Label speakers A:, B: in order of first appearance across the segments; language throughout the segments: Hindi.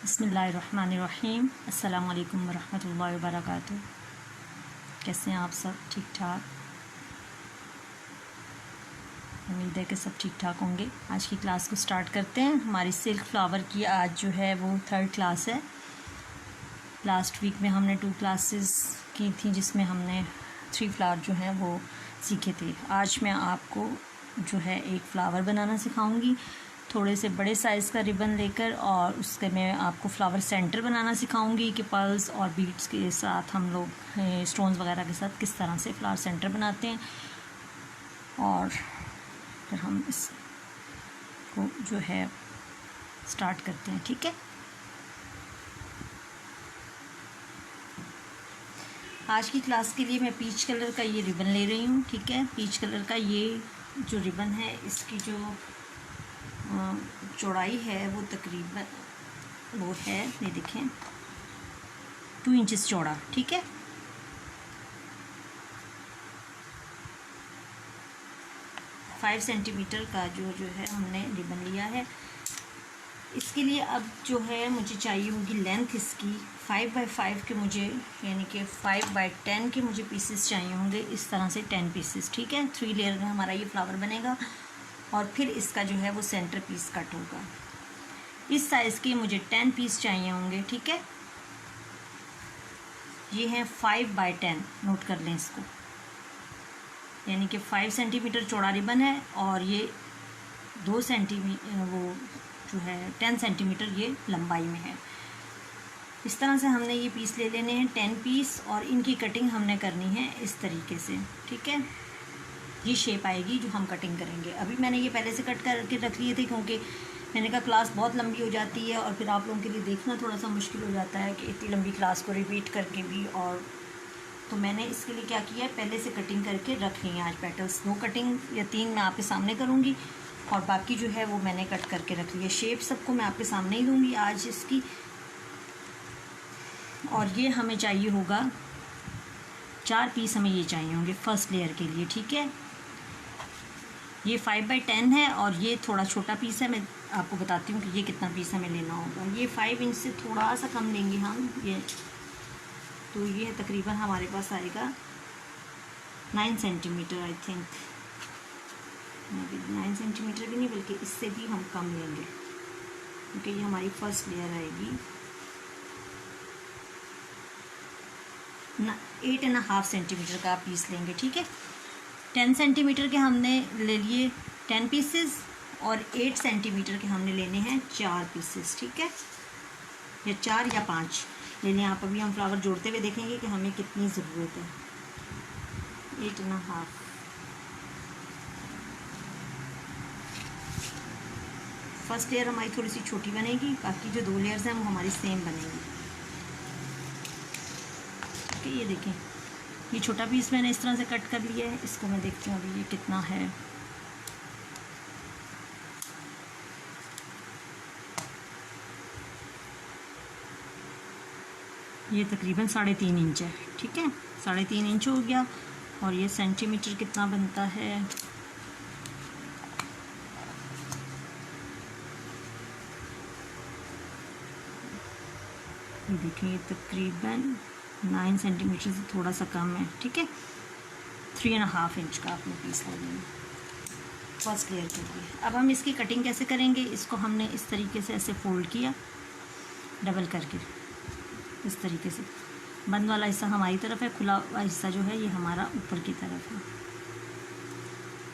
A: बिस्मिल्लाहिर्रहमानिर्रहीम। अस्सलामु अलैकुम वरहमतुल्लाहि वबरकातुहू। कैसे हैं आप सब? ठीक ठाक, उम्मीद है कि सब ठीक ठाक होंगे। आज की क्लास को स्टार्ट करते हैं। हमारी सिल्क फ्लावर की आज जो है वो 3rd क्लास है। लास्ट वीक में हमने 2 क्लासेस की थी जिसमें हमने 3 फ्लावर जो हैं वो सीखे थे। आज मैं आपको जो है एक फ़्लावर बनाना सिखाऊंगी, थोड़े से बड़े साइज़ का रिबन लेकर, और उसके मैं आपको फ्लावर सेंटर बनाना सिखाऊंगी कि पर्ल्स और बीड्स के साथ हम लोग स्टोन्स वगैरह के साथ किस तरह से फ्लावर सेंटर बनाते हैं। और फिर हम इसको जो है स्टार्ट करते हैं। ठीक है, आज की क्लास के लिए मैं पीच कलर का ये रिबन ले रही हूँ। ठीक है, पीच कलर का ये जो रिबन है इसकी जो चौड़ाई है वो तकरीबन वो है, ये देखें 2 इंचेस चौड़ा। ठीक है, फाइव सेंटीमीटर का जो है हमने रिबन लिया है। इसके लिए अब जो है मुझे चाहिए होगी लेंथ इसकी 5 बाई 5 के, मुझे यानी कि 5 बाई 10 के मुझे पीसेस चाहिए होंगे, इस तरह से 10 पीसेस। ठीक है, 3 लेयर में हमारा ये फ्लावर बनेगा और फिर इसका जो है वो सेंटर पीस कट होगा। इस साइज़ के मुझे 10 पीस चाहिए होंगे। ठीक है, ये है 5 बाई 10, नोट कर लें इसको, यानी कि 5 सेंटीमीटर चौड़ा रिबन है और ये 2 सेंटीमीटर वो जो है 10 सेंटीमीटर ये लंबाई में है। इस तरह से हमने ये पीस ले लेने हैं 10 पीस, और इनकी कटिंग हमने करनी है इस तरीके से। ठीक है, ये शेप आएगी जो हम कटिंग करेंगे। अभी मैंने ये पहले से कट करके रख लिए थे क्योंकि मैंने कहा क्लास बहुत लंबी हो जाती है और फिर आप लोगों के लिए देखना थोड़ा सा मुश्किल हो जाता है कि इतनी लंबी क्लास को रिपीट करके भी। और तो मैंने इसके लिए क्या किया है, पहले से कटिंग करके रख ली है। आज पेटल्स 2 कटिंग या 3 मैं आपके सामने करूँगी और बाकी जो है वो मैंने कट करके रख लिया। शेप सबको मैं आपके सामने ही दूँगी आज इसकी। और ये हमें चाहिए होगा 4 पीस, हमें ये चाहिए होंगे फर्स्ट लेयर के लिए। ठीक है, ये 5 बाई 10 है और ये थोड़ा छोटा पीस है। मैं आपको बताती हूँ कि ये कितना पीस हमें लेना होगा। ये 5 इंच से थोड़ा सा कम लेंगे हम, ये तो ये तकरीबन हमारे पास आएगा 9 सेंटीमीटर, आई थिंक 9 सेंटीमीटर भी नहीं बल्कि इससे भी हम कम लेंगे क्योंकि ये हमारी फर्स्ट लेयर आएगी। 8.5 सेंटीमीटर का पीस लेंगे। ठीक है, 10 सेंटीमीटर के हमने ले लिए 10 पीसेस और 8 सेंटीमीटर के हमने लेने हैं 4 पीसेस। ठीक है, या 4 या 5 लेने आप। अभी हम फ्लावर जोड़ते हुए देखेंगे कि हमें कितनी ज़रूरत है। 8.5 फर्स्ट लेयर हमारी थोड़ी सी छोटी बनेगी, बाकी जो 2 लेयर्स हैं वो हमारी सेम बनेगी। ठीक है, ये देखें ये छोटा पीस मैंने इस तरह से कट कर लिया है। इसको मैं देखती हूँ अभी ये कितना है। ये तकरीबन 3.5 इंच है। ठीक है, 3.5 इंच हो गया। और ये सेंटीमीटर कितना बनता है, ये देखिए ये तकरीबन 9 सेंटीमीटर से थोड़ा सा कम है। ठीक है, 3.5 इंच का आपने पीस लेना फर्स्ट लेयर के लिए। अब हम इसकी कटिंग कैसे करेंगे, इसको हमने इस तरीके से ऐसे फोल्ड किया डबल करके, इस तरीके से। बंद वाला हिस्सा हमारी तरफ है, खुला हुआ हिस्सा जो है ये हमारा ऊपर की तरफ है।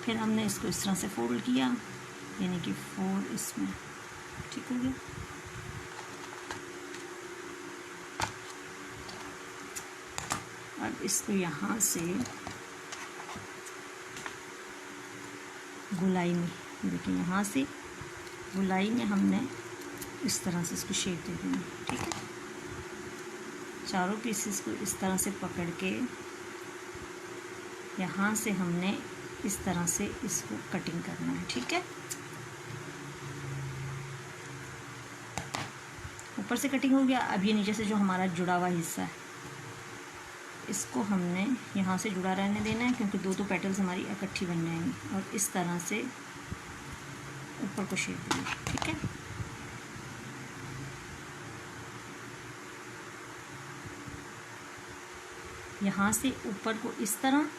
A: फिर हमने इसको इस तरह से फोल्ड किया, यानी कि 4 इसमें। ठीक हो गया, अब इसको यहाँ से गुलाई में, देखिए यहाँ से गुलाई में हमने इस तरह से इसको शेप दे देना। ठीक है, चारों पीसेस को इस तरह से पकड़ के यहाँ से हमने इस तरह से इसको कटिंग करना है। ठीक है, ऊपर से कटिंग हो गया। अब ये नीचे से जो हमारा जुड़ा हुआ हिस्सा है इसको हमने यहाँ से जुड़ा रहने देना है क्योंकि 2 पेटल्स हमारी इकट्ठी बन जाएंगी। और इस तरह से ऊपर को शेप देना। ठीक है, यहाँ से ऊपर को इस तरह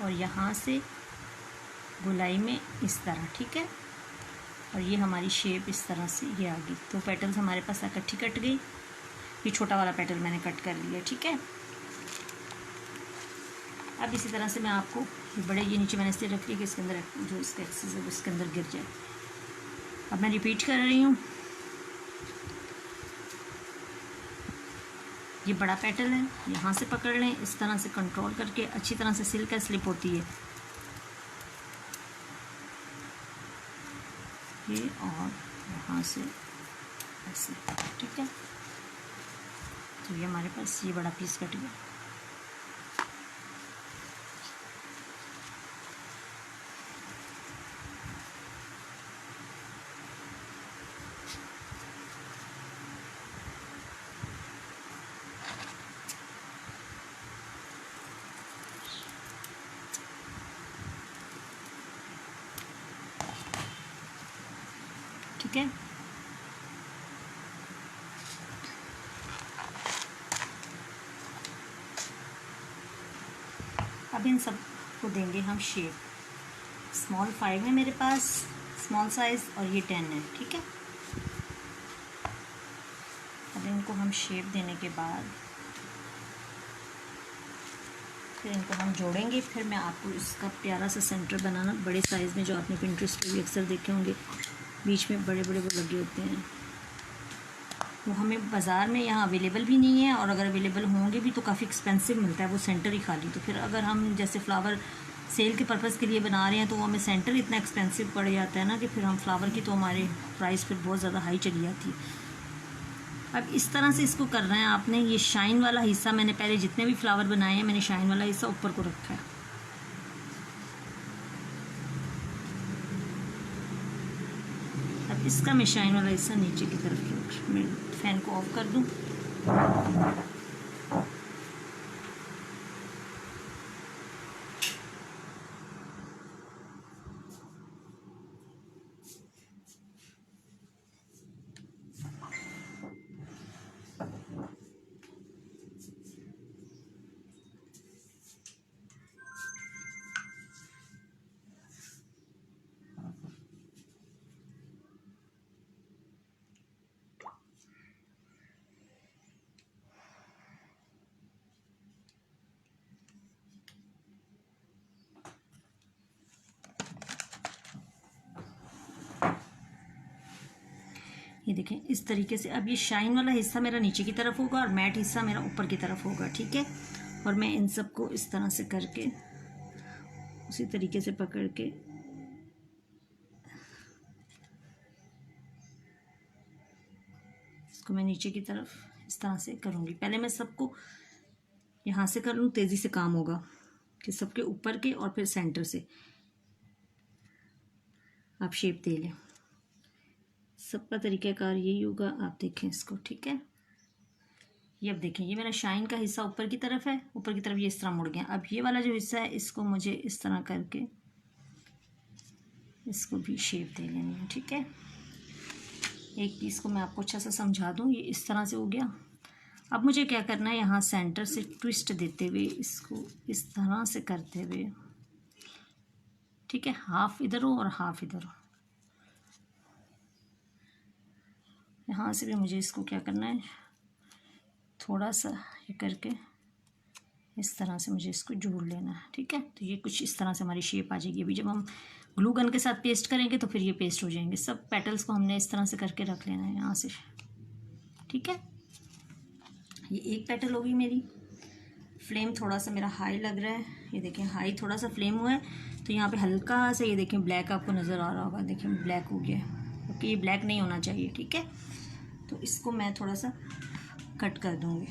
A: और यहाँ से गोलाई में इस तरह, ठीक है। और ये हमारी शेप इस तरह से ये आ गई। तो पेटल्स हमारे पास इकट्ठी कट गई। ये छोटा वाला पेटल मैंने कट कर लिया, ठीक है। अब इसी तरह से मैं आपको ये बड़े, ये नीचे मैंने इसलिए रख लिया कि इसके अंदर जो इसका एक्सेस है वो इसके अंदर गिर जाए। अब मैं रिपीट कर रही हूँ। ये बड़ा पेटल है, यहाँ से पकड़ लें, इस तरह से कंट्रोल करके अच्छी तरह से सिल कर स्लिप होती है ये, और यहाँ से ऐसे, ठीक है। तो ये हमारे पास ये बड़ा पीस कट गया। ठीक है। अब इन सब को देंगे हम शेप। स्मॉल 5 है मेरे पास, स्मॉल साइज़, और ये 10 है, ठीक है। अब इनको हम शेप देने के बाद फिर इनको हम जोड़ेंगे। फिर मैं आपको इसका प्यारा सा सेंटर बनाना, बड़े साइज़ में, जो आपने पिंटरेस्ट पे भी अक्सर देखे होंगे, बीच में बड़े बड़े वो लगे होते हैं, वो हमें बाज़ार में यहाँ अवेलेबल भी नहीं है, और अगर अवेलेबल होंगे भी तो काफ़ी एक्सपेंसिव मिलता है वो सेंटर ही खाली। तो फिर अगर हम जैसे फ्लावर सेल के पर्पज़ के लिए बना रहे हैं तो वो हमें सेंटर इतना एक्सपेंसिव पड़ जाता है ना कि फिर हम फ्लावर की तो हमारे प्राइस फिर बहुत ज़्यादा हाई चली जाती है। अब इस तरह से इसको करना है आपने। ये शाइन वाला हिस्सा, मैंने पहले जितने भी फ्लावर बनाए हैं मैंने शाइन वाला हिस्सा ऊपर को रखा है। अब इसका मैं शाइन वाला हिस्सा नीचे की तरफ रख, मैं फैन को ऑफ कर दूं। ये देखें इस तरीके से। अब ये शाइन वाला हिस्सा मेरा नीचे की तरफ होगा और मैट हिस्सा मेरा ऊपर की तरफ होगा, ठीक है। और मैं इन सबको इस तरह से करके उसी तरीके से पकड़ के इसको मैं नीचे की तरफ इस तरह से करूँगी। पहले मैं सबको यहाँ से कर लूँ, तेज़ी से काम होगा कि सबके ऊपर के और फिर सेंटर से आप शेप दे लें। सबका तरीक़ाकार यही होगा, आप देखें इसको, ठीक है। ये अब देखें, ये मेरा शाइन का हिस्सा ऊपर की तरफ है, ऊपर की तरफ ये इस तरह मुड़ गया। अब ये वाला जो हिस्सा है इसको मुझे इस तरह करके इसको भी शेप दे लेनी है, ठीक है। एक पीस को मैं आपको अच्छा सा समझा दूँ। ये इस तरह से हो गया। अब मुझे क्या करना है, यहाँ सेंटर से ट्विस्ट देते हुए इसको इस तरह से करते हुए, ठीक है, हाफ इधर हो और हाफ इधर हो। यहाँ से भी मुझे इसको क्या करना है, थोड़ा सा ये करके इस तरह से मुझे इसको जोड़ लेना है, ठीक है। तो ये कुछ इस तरह से हमारी शेप आ जाएगी। अभी जब हम ग्लू गन के साथ पेस्ट करेंगे तो फिर ये पेस्ट हो जाएंगे। सब पेटल्स को हमने इस तरह से करके रख लेना है यहाँ से, ठीक है। ये एक पेटल होगी मेरी। फ्लेम थोड़ा सा मेरा हाई लग रहा है, ये देखें हाई थोड़ा सा फ्लेम हुआ है। तो यहाँ पे हल्का सा ये देखें ब्लैक आपको नज़र आ रहा होगा, देखें ब्लैक हो गया है, ओके। ये ब्लैक नहीं होना चाहिए, ठीक है। तो इसको मैं थोड़ा सा कट कर दूँगी।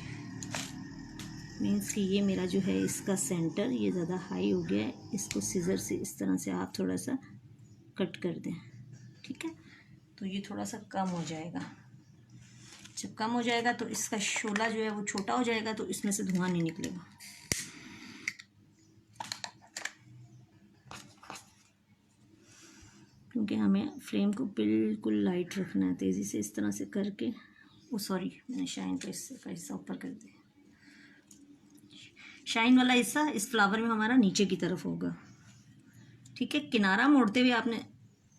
A: मीन्स कि ये मेरा जो है इसका सेंटर ये ज़्यादा हाई हो गया है, इसको सीजर से इस तरह से आप थोड़ा सा कट कर दें, ठीक है। तो ये थोड़ा सा कम हो जाएगा। जब कम हो जाएगा तो इसका शोला जो है वो छोटा हो जाएगा, तो इसमें से धुआं नहीं निकलेगा। क्योंकि हमें फ्लेम को बिल्कुल लाइट रखना है। तेज़ी से इस तरह से करके, ओ सॉरी मैंने शाइन का हिस्सा ऊपर कर दिया। शाइन वाला हिस्सा इस फ्लावर में हमारा नीचे की तरफ होगा। ठीक है, किनारा मोड़ते हुए आपने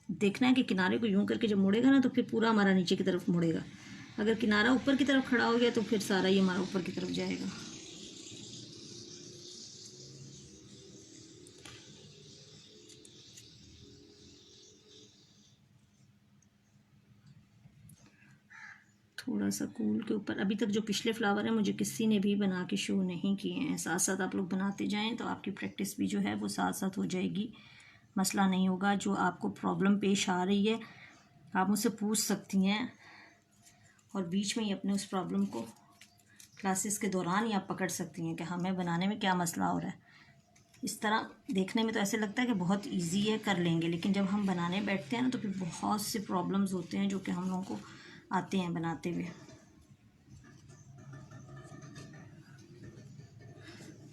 A: देखना है कि किनारे को यूं करके जब मुड़ेगा ना तो फिर पूरा हमारा नीचे की तरफ मुड़ेगा। अगर किनारा ऊपर की तरफ खड़ा हो गया तो फिर सारा ये हमारा ऊपर की तरफ जाएगा। थोड़ा सा कूल के ऊपर, अभी तक जो पिछले फ्लावर हैं मुझे किसी ने भी बना के शो नहीं किए हैं। साथ साथ आप लोग बनाते जाएं तो आपकी प्रैक्टिस भी जो है वो साथ साथ हो जाएगी, मसला नहीं होगा। जो आपको प्रॉब्लम पेश आ रही है आप मुझसे पूछ सकती हैं और बीच में ही अपने उस प्रॉब्लम को क्लासेस के दौरान ही आप पकड़ सकती हैं कि हमें बनाने में क्या मसला हो रहा है। इस तरह देखने में तो ऐसे लगता है कि बहुत इजी है, कर लेंगे, लेकिन जब हम बनाने बैठते हैं ना तो फिर बहुत से प्रॉब्लम्स होते हैं जो कि हम लोगों को आते हैं बनाते हुए।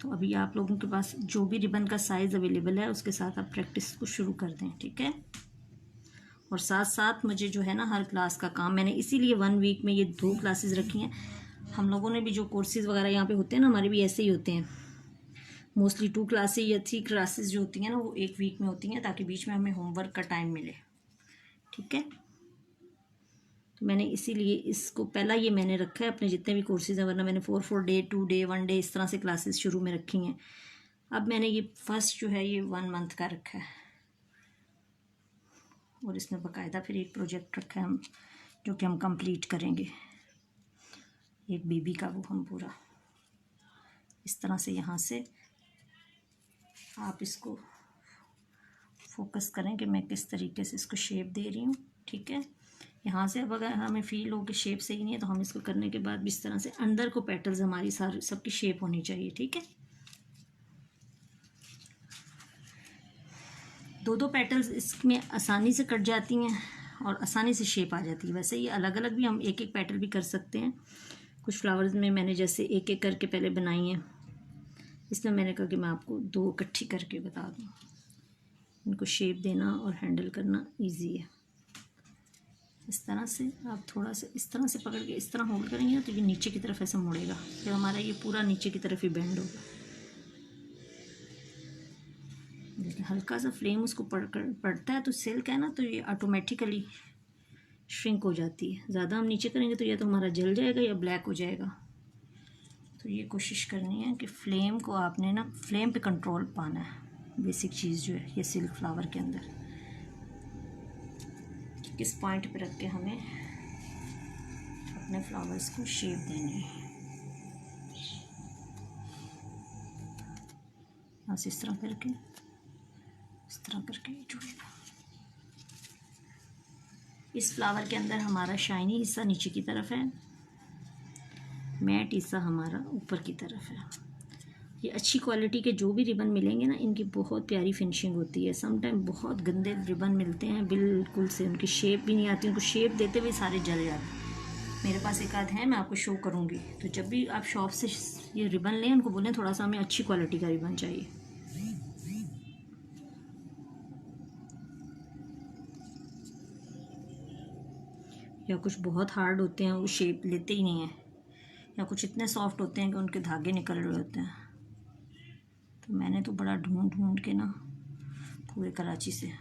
A: तो अभी आप लोगों के पास जो भी रिबन का साइज़ अवेलेबल है उसके साथ आप प्रैक्टिस को शुरू कर दें। ठीक है, और साथ साथ मुझे जो है ना हर क्लास का काम, मैंने इसीलिए 1 वीक में ये 2 क्लासेस रखी हैं। हम लोगों ने भी जो कोर्सेज़ वगैरह यहाँ पे होते हैं ना, हमारे भी ऐसे ही होते हैं। मोस्टली 2 क्लासेस या 3 क्लासेस जो होती हैं ना वो 1 वीक में होती हैं, ताकि बीच में हमें होमवर्क का टाइम मिले। ठीक है, तो मैंने इसीलिए इसको पहला ये मैंने रखा है अपने जितने भी कोर्सेज हैं, वरना मैंने 4 डे 2 डे 1 डे इस तरह से क्लासेस शुरू में रखी हैं। अब मैंने ये फर्स्ट जो है ये 1 मंथ का रखा है और इसमें बाकायदा फिर एक प्रोजेक्ट रखा है हम, जो कि हम कंप्लीट करेंगे। एक बेबी का वो हम पूरा इस तरह से, यहाँ से आप इसको फोकस करें कि मैं किस तरीके से इसको शेप दे रही हूँ। ठीक है, यहाँ से अब अगर हमें फील हो कि शेप सही नहीं है तो हम इसको करने के बाद भी इस तरह से अंदर को पेटल्स हमारी सारी सबकी शेप होनी चाहिए। ठीक है, 2 पेटल्स इसमें आसानी से कट जाती हैं और आसानी से शेप आ जाती है। वैसे ये अलग अलग भी हम एक एक पेटल भी कर सकते हैं। कुछ फ्लावर्स में मैंने जैसे एक एक करके पहले बनाई हैं, इसमें मैंने कहा कि मैं आपको 2 इकट्ठी करके बता दूँ। इनको शेप देना और हैंडल करना इजी है। इस तरह से आप थोड़ा सा इस तरह से पकड़ के इस तरह होल्ड करेंगे तो ये नीचे की तरफ ऐसा मुड़ेगा, फिर हमारा ये पूरा नीचे की तरफ ही बेंड होगा। लेकिन हल्का सा फ्लेम उसको पड़ता है तो सिल्क है ना, तो ये ऑटोमेटिकली श्रिंक हो जाती है। ज़्यादा हम नीचे करेंगे तो या तो हमारा जल जाएगा या ब्लैक हो जाएगा। तो ये कोशिश करनी है कि फ्लेम को आपने ना फ्लेम पे कंट्रोल पाना है। बेसिक चीज़ जो है ये सिल्क फ्लावर के अंदर किस पॉइंट पे रख के हमें अपने फ्लावर्स को शेप देनी है। बस इस तरह करके जुड़ेगा। इस फ्लावर के अंदर हमारा शाइनी हिस्सा नीचे की तरफ है, मैट हिस्सा हमारा ऊपर की तरफ है। ये अच्छी क्वालिटी के जो भी रिबन मिलेंगे ना, इनकी बहुत प्यारी फिनिशिंग होती है। समटाइम बहुत गंदे रिबन मिलते हैं, बिल्कुल से उनकी शेप भी नहीं आती, उनको शेप देते हुए सारे जल जाते हैं। मेरे पास एक आध है, मैं आपको शो करूँगी। तो जब भी आप शॉप से ये रिबन लें, उनको बोलें थोड़ा सा हमें अच्छी क्वालिटी का रिबन चाहिए। या कुछ बहुत हार्ड होते हैं, वो शेप लेते ही नहीं हैं, या कुछ इतने सॉफ्ट होते हैं कि उनके धागे निकल रहे होते हैं। तो मैंने तो बड़ा ढूंढ के ना पूरे कराची से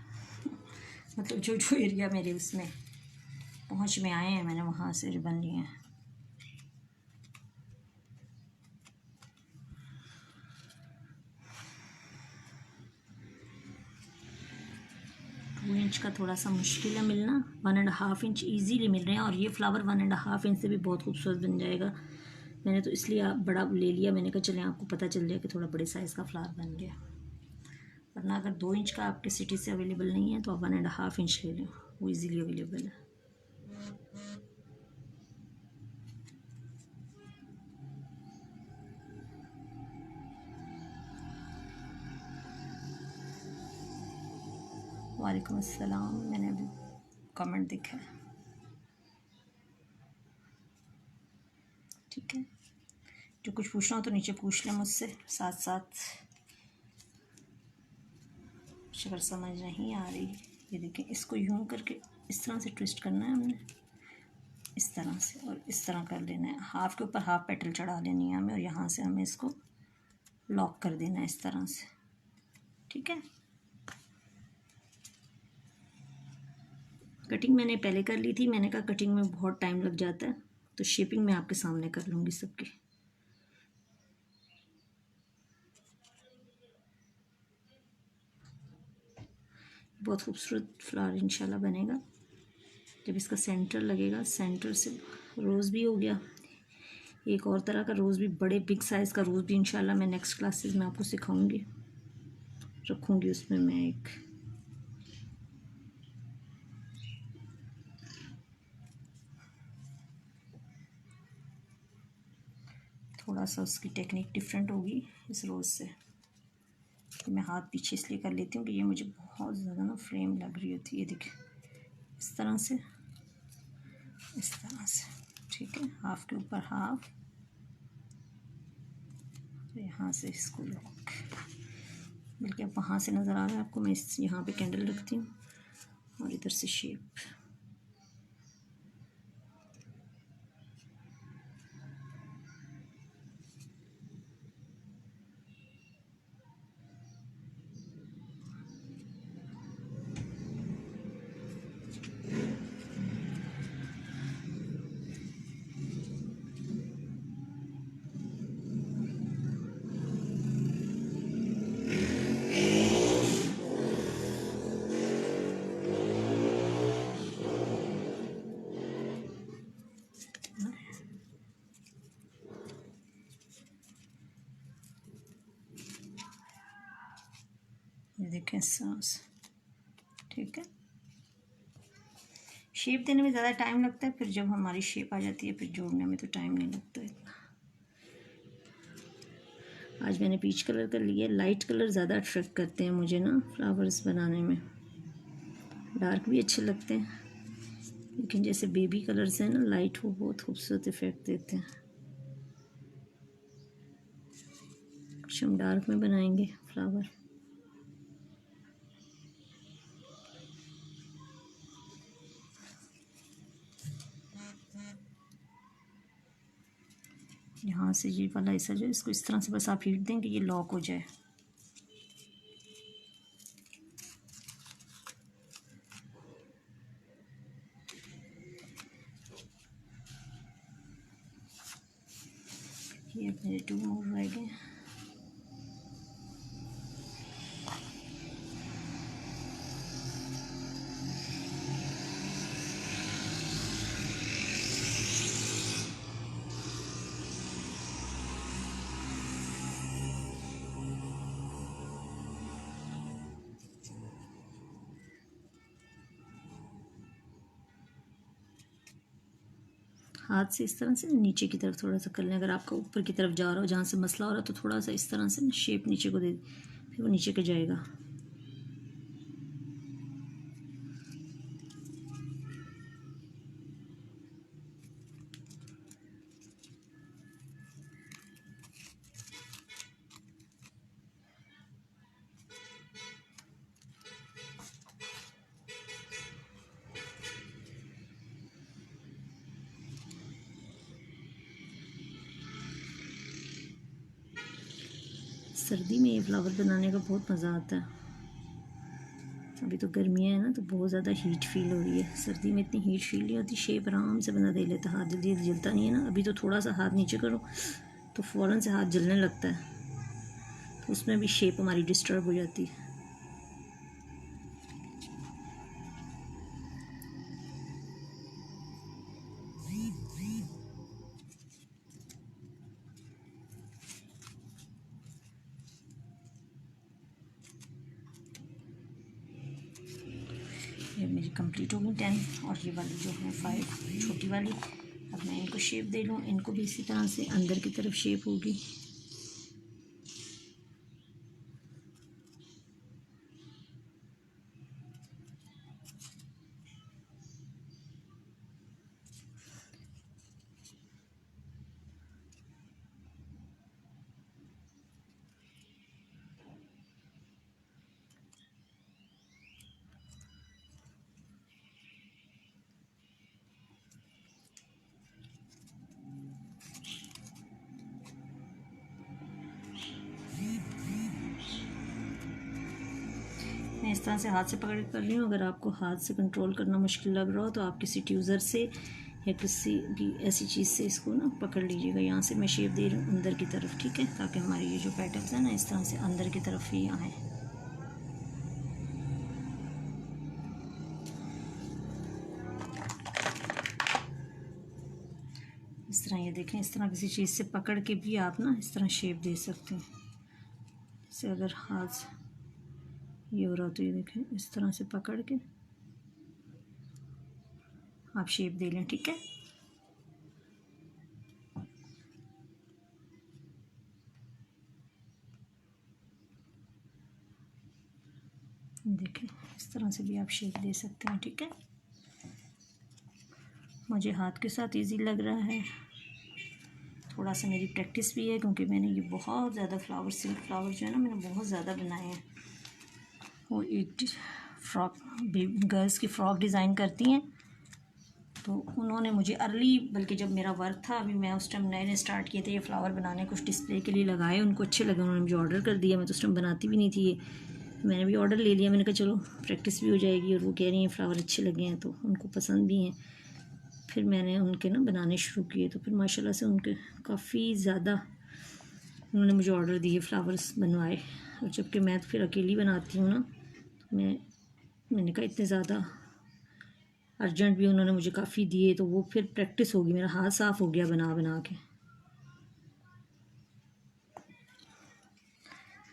A: मतलब जो जो एरिया मेरे उसमें पहुंच में आए हैं, मैंने वहाँ से रिबन लिए हैं। इंच का थोड़ा सा मुश्किल है मिलना, 1.5 इंच ईजीली मिल रहे हैं। और ये फ्लावर 1.5 इंच से भी बहुत खूबसूरत बन जाएगा। मैंने तो इसलिए बड़ा ले लिया, मैंने कहा चलें आपको पता चल जाए कि थोड़ा बड़े साइज़ का फ्लावर बन गया। वरना अगर 2 इंच का आपके सिटी से अवेलेबल नहीं है तो आप 1.5 इंच ले लें, वो ईजीली अवेलेबल है। वालेकुम अस्सलाम, मैंने अभी कमेंट देखा है। ठीक है, जो कुछ पूछना हो तो नीचे पूछ लें मुझसे। साथ साथ अगर समझ नहीं आ रही, ये देखें, इसको यूं करके इस तरह से ट्विस्ट करना है हमने, इस तरह से, और इस तरह कर लेना है। हाफ के ऊपर हाफ पेटल चढ़ा लेनी है हमें, और यहाँ से हमें इसको लॉक कर देना इस तरह से, ठीक है। कटिंग मैंने पहले कर ली थी, मैंने कहा कटिंग में बहुत टाइम लग जाता है, तो शेपिंग मैं आपके सामने कर लूँगी सबकी। बहुत खूबसूरत फ्लावर इंशाल्लाह बनेगा जब इसका सेंटर लगेगा। सेंटर से रोज़ भी हो गया, एक और तरह का रोज़ भी, बड़े बिग साइज़ का रोज़ भी इंशाल्लाह मैं नेक्स्ट क्लासेस में आपको सिखाऊंगी, रखूँगी उसमें मैं एक। थोड़ा सा उसकी टेक्निक डिफरेंट होगी इस रोज़ से। मैं हाथ पीछे इसलिए कर लेती हूँ कि ये मुझे बहुत ज़्यादा ना फ्रेम लग रही होती है। ये देखिए इस तरह से, इस तरह से, ठीक है। हाफ के ऊपर हाफ, तो यहाँ से इसको लॉक, बल्कि अब वहाँ से नज़र आ रहा है आपको, मैं इस यहाँ पे कैंडल रखती हूँ और इधर से शेप। ये देखें सांस, ठीक है। शेप देने में ज़्यादा टाइम लगता है, फिर जब हमारी शेप आ जाती है फिर जोड़ने में तो टाइम नहीं लगता इतना। आज मैंने पीच कलर कर लिया। लाइट कलर ज़्यादा अट्रैक्ट करते हैं मुझे ना फ्लावर्स बनाने में, डार्क भी अच्छे लगते हैं, लेकिन जैसे बेबी कलर्स हैं ना लाइट, वो बहुत खूबसूरत इफेक्ट देते हैं। कुछ हम डार्क में बनाएंगे फ्लावर। यहाँ से ये वाला ऐसा जो इसको इस तरह से बस आप हीट दें कि ये लॉक हो जाए। ये मेरे 2 मोर रह गए। हाथ से इस तरह से नीचे की तरफ थोड़ा सा कर लें। अगर आपका ऊपर की तरफ जा रहा हो, जहाँ से मसला हो रहा है, तो थोड़ा सा इस तरह से शेप नीचे को दे, फिर वो नीचे को जाएगा। सर्दी में ये फ्लावर बनाने का बहुत मज़ा आता है। अभी तो गर्मियाँ हैं ना, तो बहुत ज़्यादा हीट फील हो रही है। सर्दी में इतनी हीट फील नहीं होती, शेप आराम से बंदा दे लेता, हाथ जल्दी जलता नहीं है ना। अभी तो थोड़ा सा हाथ नीचे करो तो फ़ौरन से हाथ जलने लगता है, तो उसमें भी शेप हमारी डिस्टर्ब हो जाती है। ये मेरी कंप्लीट हो गई 10, और ये वाली जो है 5 छोटी वाली। अब मैं इनको शेप दे लूँ, इनको भी इसी तरह से अंदर की तरफ शेप होगी। मैं इस तरह से हाथ से पकड़ के कर रही हूँ। अगर आपको हाथ से कंट्रोल करना मुश्किल लग रहा हो तो आप किसी ट्यूज़र से या किसी भी ऐसी चीज़ से इसको ना पकड़ लीजिएगा। यहाँ से मैं शेप दे रही हूँ अंदर की तरफ, ठीक है, ताकि हमारी ये जो पेटल्स हैं ना इस तरह से अंदर की तरफ ही आएँ। इस तरह ये देखें, इस तरह किसी चीज़ से पकड़ के भी आप ना इस तरह शेप दे सकते हैं। जैसे अगर हाथ से ये हो रहा तो ये देखें, इस तरह से पकड़ के आप शेप दे लें, ठीक है। देखें, इस तरह से भी आप शेप दे सकते हैं, ठीक है। मुझे हाथ के साथ इजी लग रहा है, थोड़ा सा मेरी प्रैक्टिस भी है, क्योंकि मैंने ये बहुत ज़्यादा फ्लावर, सिल्क फ्लावर जो है ना मैंने बहुत ज़्यादा बनाए हैं। वो एक फ्रॉक, गर्ल्स की फ़्रॉक डिज़ाइन करती हैं, तो उन्होंने मुझे अर्ली, बल्कि जब मेरा वर्क था अभी, मैं उस टाइम नए नए स्टार्ट किए थे ये फ्लावर बनाने, कुछ डिस्प्ले के लिए लगाए, उनको अच्छे लगे, उन्होंने मुझे ऑर्डर कर दिया। मैं तो उस टाइम बनाती भी नहीं थी ये, मैंने भी ऑर्डर ले लिया। मैंने कहा चलो प्रैक्टिस भी हो जाएगी, और वो कह रही हैं फ्लावर अच्छे लगे हैं तो उनको पसंद भी हैं। फिर मैंने उनके ना बनाने शुरू किए, तो फिर माशाल्लाह से उनके काफ़ी ज़्यादा उन्होंने मुझे ऑर्डर दिए, फ्लावर्स बनवाए। और जबकि मैं तो फिर अकेली बनाती हूँ ना, तो मैंने कहा इतने ज़्यादा अर्जेंट भी उन्होंने मुझे काफ़ी दिए, तो वो फिर प्रैक्टिस होगी, मेरा हाथ साफ़ हो गया बना बना के।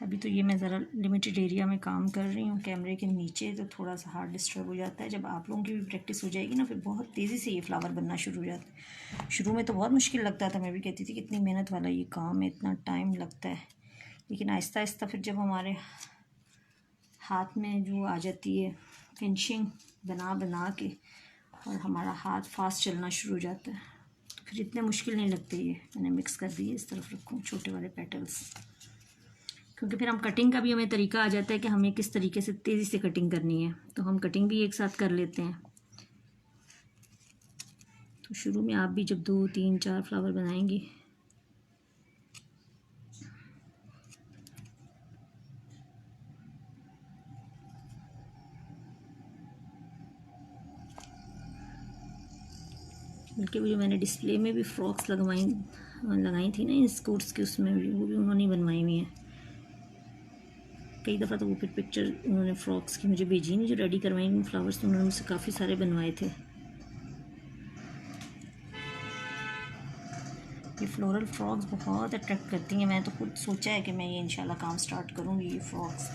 A: अभी तो ये मैं ज़रा लिमिटेड एरिया में काम कर रही हूँ, कैमरे के नीचे, तो थोड़ा सा हार्ड डिस्टर्ब हो जाता है। जब आप लोगों की भी प्रैक्टिस हो जाएगी ना, फिर बहुत तेज़ी से ये फ्लावर बनना शुरू हो जाता है। शुरू में तो बहुत मुश्किल लगता था, मैं भी कहती थी कि इतनी मेहनत वाला ये काम है, इतना टाइम लगता है, लेकिन आहिस्ता आहिस्ता फिर जब हमारे हाथ में जो आ जाती है फिनिशिंग बना बना के, और हमारा हाथ फास्ट चलना शुरू हो जाता है, तो फिर इतने मुश्किल नहीं लगते। ये मैंने मिक्स कर दिए, इस तरफ रखूँ छोटे वाले पेटल्स, क्योंकि फिर हम कटिंग का भी हमें तरीका आ जाता है कि हमें किस तरीके से तेज़ी से कटिंग करनी है, तो हम कटिंग भी एक साथ कर लेते हैं। तो शुरू में आप भी जब 2, 3, 4 फ्लावर बनाएंगे, बल्कि वो जो मैंने डिस्प्ले में भी फ्रॉक्स लगाई थी ना इस कोर्स की, उसमें भी वो भी उन्होंने बनवाई हुई हैं कई दफ़ा। तो वो फिर पिक्चर उन्होंने फ़्रॉक्स की मुझे भेजी नहीं, जो रेडी करवाई हुई फ्लावर्स, तो उन्होंने मुझसे काफ़ी सारे बनवाए थे। ये फ्लोरल फ्रॉक्स बहुत अट्रैक्ट करती हैं। मैं तो खुद सोचा है कि मैं ये इंशाल्लाह काम स्टार्ट करूँगी, ये फ्रॉक्स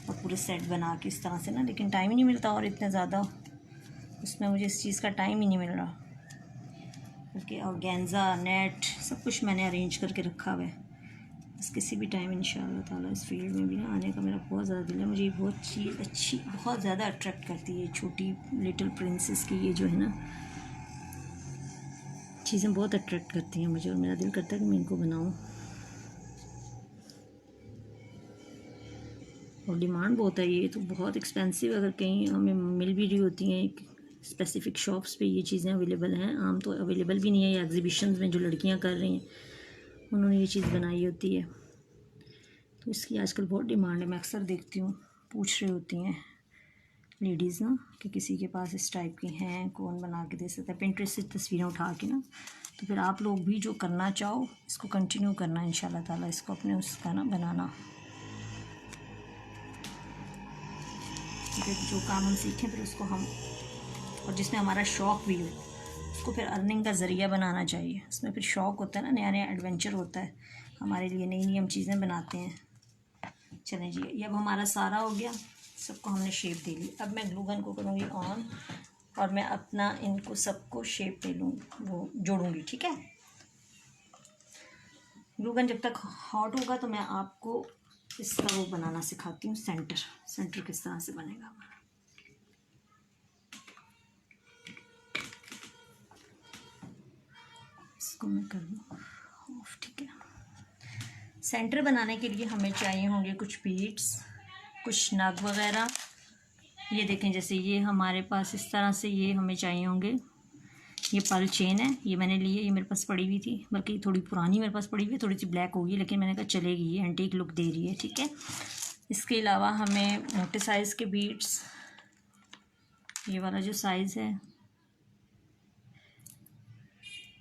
A: और पूरे सेट बना के इस तरह से ना, लेकिन टाइम ही नहीं मिलता, और इतना ज़्यादा उसमें मुझे इस चीज़ का टाइम ही नहीं मिल रहा। बल्कि ऑर्गेन्जा, नेट, सब कुछ मैंने अरेंज करके रखा हुआ है। बस किसी भी टाइम इंशाअल्लाह ताला इस फील्ड में भी ना आने का मेरा बहुत ज़्यादा दिल है। मुझे ये बहुत चीज़ अच्छी, बहुत ज़्यादा अट्रैक्ट करती है। छोटी लिटिल प्रिंसेस की ये जो है ना चीज़ें बहुत अट्रैक्ट करती हैं मुझे, और मेरा दिल करता है कि मैं इनको बनाऊँ। और डिमांड बहुत है, ये तो बहुत एक्सपेंसिव, अगर कहीं हमें मिल भी रही होती हैं स्पेसिफ़िक शॉप्स पे ये चीज़ें अवेलेबल हैं, आम तो अवेलेबल भी नहीं है। या एग्जीबिशंस में जो लड़कियां कर रही हैं उन्होंने ये चीज़ बनाई होती है, तो इसकी आजकल बहुत डिमांड है। मैं अक्सर देखती हूँ, पूछ रही होती हैं लेडीज़ ना कि किसी के पास इस टाइप की हैं, कौन बना के दे सकता है, पिंटरेस्ट से तस्वीरें उठा के ना। तो फिर आप लोग भी जो करना चाहो इसको कंटिन्यू करना इंशाल्लाह ताला, इसको अपने उसका ना बनाना, क्योंकि जो काम हम सीखें फिर उसको हम, और जिसमें हमारा शौक़ भी हो, उसको फिर अर्निंग का ज़रिया बनाना चाहिए। उसमें फिर शौक़ होता है ना, नया नया एडवेंचर होता है हमारे लिए, नई नई हम चीज़ें बनाते हैं। चलें जी, ये अब हमारा सारा हो गया, सबको हमने शेप दे ली। अब मैं ग्लू गन को करूँगी ऑन, और मैं अपना इनको सबको शेप दे लूँ, वो जोड़ूँगी, ठीक है। ग्लू गन जब तक हॉट होगा तो मैं आपको इसका वो बनाना सिखाती हूँ, सेंटर किस तरह से बनेगा हमारा। इसको मैं कर दूँ ऑफ, ठीक है। सेंटर बनाने के लिए हमें चाहिए होंगे कुछ बीड्स, कुछ नग वगैरह। ये देखें, जैसे ये हमारे पास इस तरह से ये हमें चाहिए होंगे। ये पर्ल चेन है, ये मैंने ली है, ये मेरे पास पड़ी हुई थी, बल्कि थोड़ी पुरानी मेरे पास पड़ी हुई है, थोड़ी सी ब्लैक होगी, लेकिन मैंने कहा चलेगी, ये एंटीक लुक दे रही है, ठीक है। इसके अलावा हमें मोटे साइज़ के बीड्स, ये वाला जो साइज़ है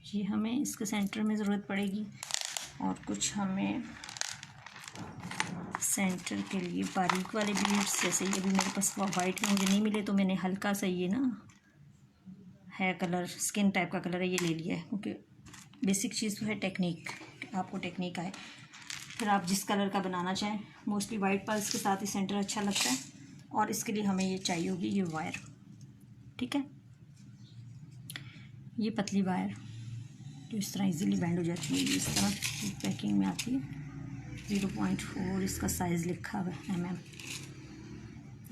A: ये हमें इसके सेंटर में ज़रूरत पड़ेगी, और कुछ हमें सेंटर के लिए बारीक वाले बीड्स, जैसे ये भी मेरे पास वाइट में मुझे नहीं मिले तो मैंने हल्का सा ये ना है कलर, स्किन टाइप का कलर है, ये ले लिया है, क्योंकि बेसिक चीज़ तो है टेक्निक, आपको टेक्निक आए। फिर आप जिस कलर का बनाना चाहें, मोस्टली वाइट पर्ल्स के साथ ही सेंटर अच्छा लगता है। और इसके लिए हमें ये चाहिए होगी ये वायर, ठीक है, ये पतली वायर जो इस तरह इजीली बैंड हो जाती है, ये इस तरह पैकिंग में आती है। 0.4 इसका साइज़ लिखा हुआ है mm।